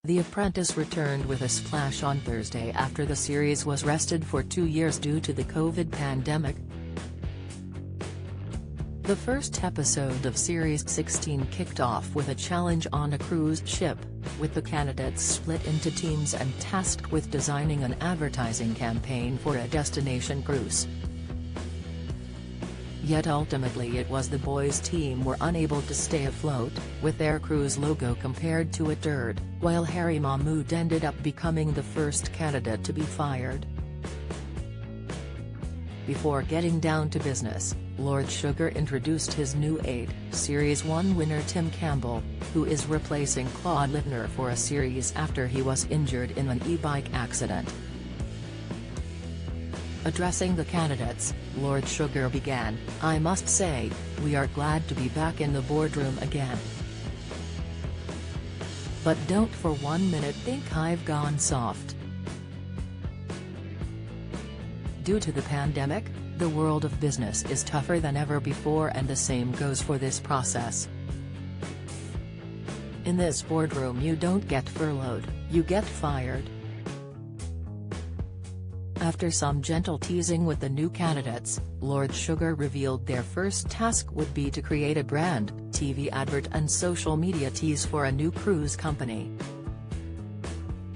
The Apprentice returned with a splash on Thursday after the series was rested for 2 years due to the COVID pandemic. The first episode of Series 16 kicked off with a challenge on a cruise ship, with the candidates split into teams and tasked with designing an advertising campaign for a destination cruise. Yet ultimately it was the boys' team were unable to stay afloat, with their cruise logo compared to a TURD, while Harry Mahmood ended up becoming the first candidate to be fired. Before getting down to business, Lord Sugar introduced his new aide, Series 1 winner Tim Campbell, who is replacing Claude Littner for a series after he was injured in an e-bike accident. Addressing the candidates, Lord Sugar began, "I must say, we are glad to be back in the boardroom again. But don't for 1 minute think I've gone soft. Due to the pandemic, the world of business is tougher than ever before, and the same goes for this process. In this boardroom you don't get furloughed, you get fired." After some gentle teasing with the new candidates, Lord Sugar revealed their first task would be to create a brand, TV advert and social media tease for a new cruise company.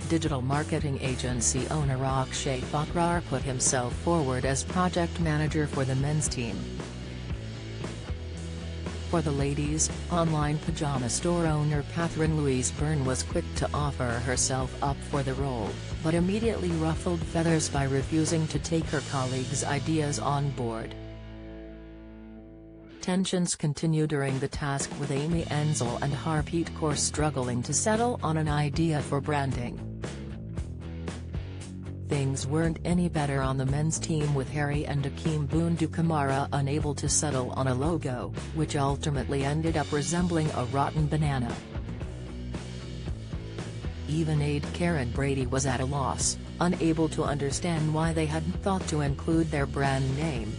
Digital marketing agency owner Akshay Thakrar put himself forward as project manager for the men's team. For the ladies, online pajama store owner Catherine Louise Byrne was quick to offer herself up for the role, but immediately ruffled feathers by refusing to take her colleagues' ideas on board. Tensions continue during the task, with Amy Enzel and Harpreet Kaur struggling to settle on an idea for branding. Things weren't any better on the men's team, with Harry and Akeem Bundu Kamara unable to settle on a logo, which ultimately ended up resembling a rotten banana. Even aide Karen Brady was at a loss, unable to understand why they hadn't thought to include their brand name.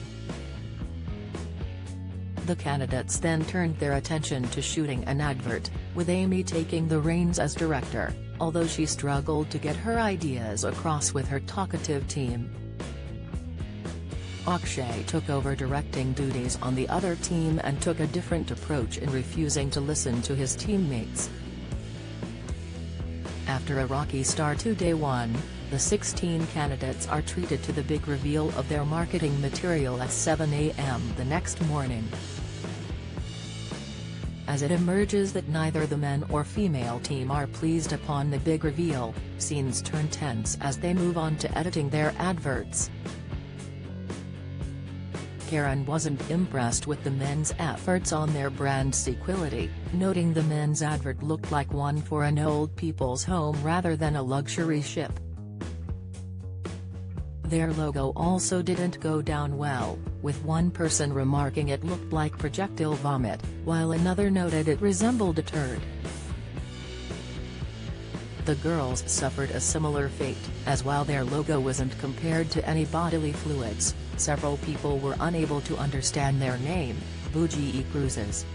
The candidates then turned their attention to shooting an advert, with Amy taking the reins as director, although she struggled to get her ideas across with her talkative team. Akshay took over directing duties on the other team and took a different approach in refusing to listen to his teammates. After a rocky start to day one, the 16 candidates are treated to the big reveal of their marketing material at 7 a.m. the next morning. As it emerges that neither the men or female team are pleased upon the big reveal, scenes turn tense as they move on to editing their adverts. Karen wasn't impressed with the men's efforts on their brand sequelity, noting the men's advert looked like one for an old people's home rather than a luxury ship. Their logo also didn't go down well, with one person remarking it looked like projectile vomit, while another noted it resembled a turd. The girls suffered a similar fate, as while their logo wasn't compared to any bodily fluids, several people were unable to understand their name, Bougie Cruises.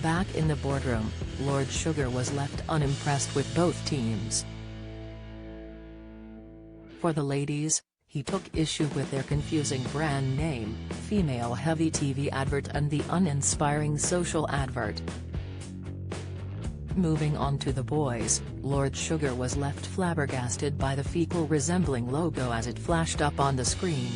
Back in the boardroom, Lord Sugar was left unimpressed with both teams. For the ladies, he took issue with their confusing brand name, female-heavy TV advert and the uninspiring social advert. Moving on to the boys, Lord Sugar was left flabbergasted by the fecal-resembling logo as it flashed up on the screen.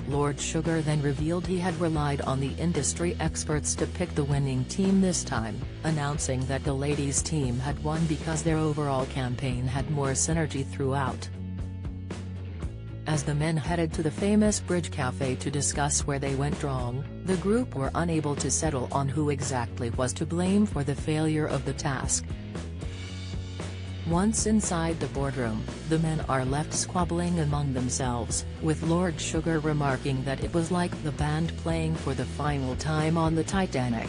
Lord Sugar then revealed he had relied on the industry experts to pick the winning team this time, announcing that the ladies' team had won because their overall campaign had more synergy throughout. As the men headed to the famous Bridge Cafe to discuss where they went wrong, the group were unable to settle on who exactly was to blame for the failure of the task. Once inside the boardroom, the men are left squabbling among themselves, with Lord Sugar remarking that it was like the band playing for the final time on the Titanic.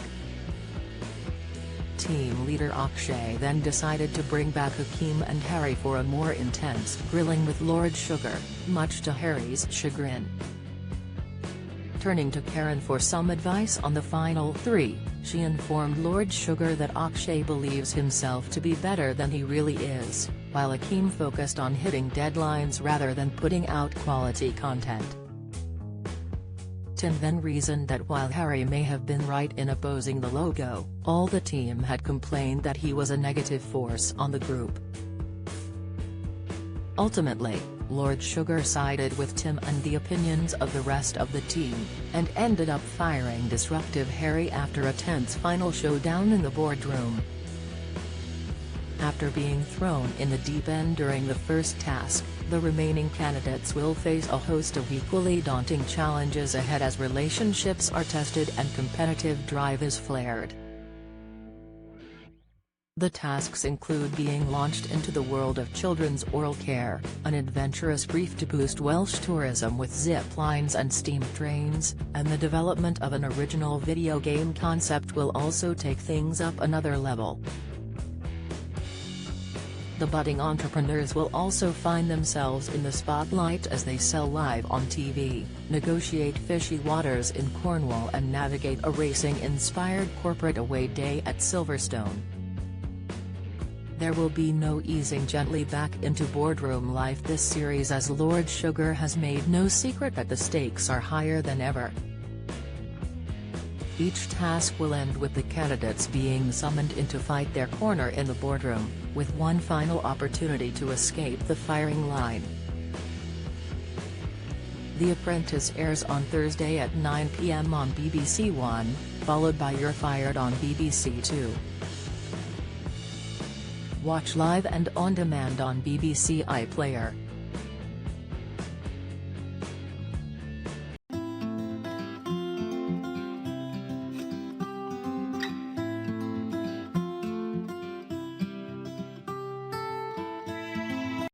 Team leader Akshay then decided to bring back Akeem and Harry for a more intense grilling with Lord Sugar, much to Harry's chagrin. Turning to Karen for some advice on the final 3, she informed Lord Sugar that Akshay believes himself to be better than he really is, while Akeem focused on hitting deadlines rather than putting out quality content. Tim then reasoned that while Harry may have been right in opposing the logo, all the team had complained that he was a negative force on the group. Ultimately, Lord Sugar sided with Tim and the opinions of the rest of the team, and ended up firing disruptive Harry after a tense final showdown in the boardroom. After being thrown in the deep end during the first task, the remaining candidates will face a host of equally daunting challenges ahead as relationships are tested and competitive drive is flared. The tasks include being launched into the world of children's oral care, an adventurous brief to boost Welsh tourism with zip lines and steam trains, and the development of an original video game concept will also take things up another level. The budding entrepreneurs will also find themselves in the spotlight as they sell live on TV, negotiate fishy waters in Cornwall and navigate a racing-inspired corporate away day at Silverstone. There will be no easing gently back into boardroom life this series, as Lord Sugar has made no secret that the stakes are higher than ever. Each task will end with the candidates being summoned in to fight their corner in the boardroom, with one final opportunity to escape the firing line. The Apprentice airs on Thursday at 9 p.m. on BBC One, followed by You're Fired on BBC Two. Watch live and on demand on BBC iPlayer.